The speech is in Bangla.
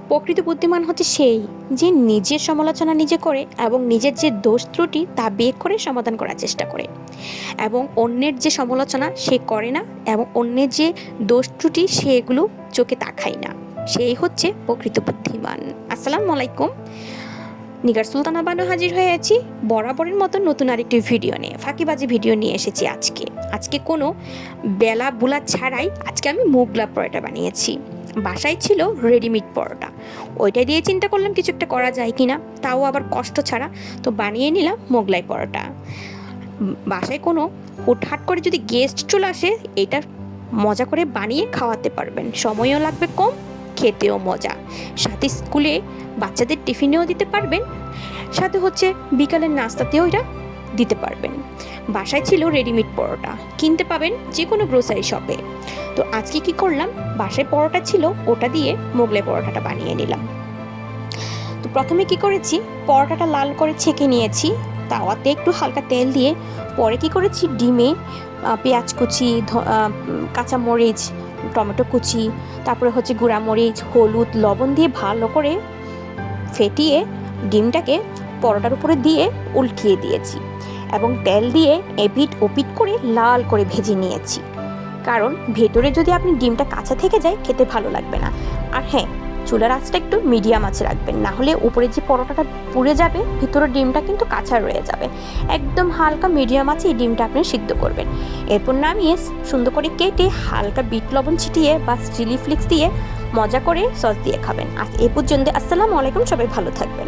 প্রকৃত বুদ্ধিমান হচ্ছে সেই যে নিজের সমালোচনা নিজে করে এবং নিজের যে দোষ ত্রুটি তা বের করে সমাধান করার চেষ্টা করে এবং অন্যের যে সমালোচনা সে করে না এবং অন্যের যে দোষ ত্রুটি সেগুলো চোখে তাকায় না, সেই হচ্ছে প্রকৃত বুদ্ধিমান। আসসালামু আলাইকুম, নিগার সুলতানা বানু হাজির হয়ে আছি বরাবরের মতো নতুন আরেকটি ভিডিও নিয়ে। ফাঁকিবাজি ভিডিও নিয়ে এসেছি আজকে কোনো বেলা বুলা ছাড়াই আজকে আমি মোগলাই পরোটা বানিয়েছি। বাসায় ছিল রেডিমেড পরোটা, ওইটা দিয়ে চিন্তা করলাম কিছু একটা করা যায় কি না, তাও আবার কষ্ট ছাড়া, তো বানিয়ে নিলাম মোগলাই পরোটা। বাসায় কোনো হুটহাট করে যদি গেস্ট চলে আসে এটা মজা করে বানিয়ে খাওয়াতে পারবেন, সময়ও লাগবে কম, খেতেও মজা, সাথে স্কুলে বাচ্চাদের টিফিনেও দিতে পারবেন, সাথে হচ্ছে বিকালের নাস্তাতেও এটা দিতে পারবেন। বাসায় ছিল রেডিমেড পরোটা, কিনতে পাবেন যে কোনো গ্রোসারি শপে। তো আজকে কি করলাম, বাসায় পরোটা ছিল ওটা দিয়ে মোগলাই পরোটাটা বানিয়ে নিলাম। তো প্রথমে কি করেছি, পরোটাটা লাল করে ছেঁকে নিয়েছি তাওয়াতে একটু হালকা তেল দিয়ে। পরে কি করেছি, ডিমে পেঁয়াজ কুচি, কাঁচামরিচ, টমেটো কুচি, তারপরে হচ্ছে গুঁড়ামরিচ, হলুদ, লবণ দিয়ে ভালো করে ফেটিয়ে ডিমটাকে পরোটার উপরে দিয়ে উল্টিয়ে দিয়েছি এবং তেল দিয়ে এপিট ওপিট করে লাল করে ভেজে নিয়েছি। কারণ ভেতরে যদি আপনি ডিমটা কাঁচা থেকে যায় খেতে ভালো লাগবে না। আর হ্যাঁ, চুলার আঁচটা একটু মিডিয়াম আঁচে রাখবেন, না হলে উপরে যে পরোটাটা পুড়ে যাবে ভিতরের ডিমটা কিন্তু কাঁচা রয়ে যাবে। একদম হালকা মিডিয়াম আঁচে এই ডিমটা আপনি সিদ্ধ করবেন। এরপর নামিয়ে সুন্দর করে কেটে হালকা বিট লবণ ছিটিয়ে বা চিলি ফ্লেক্স দিয়ে মজা করে সস দিয়ে খাবেন। আজ এ পর্যন্ত, আসসালামু আলাইকুম, সবাই ভালো থাকবেন।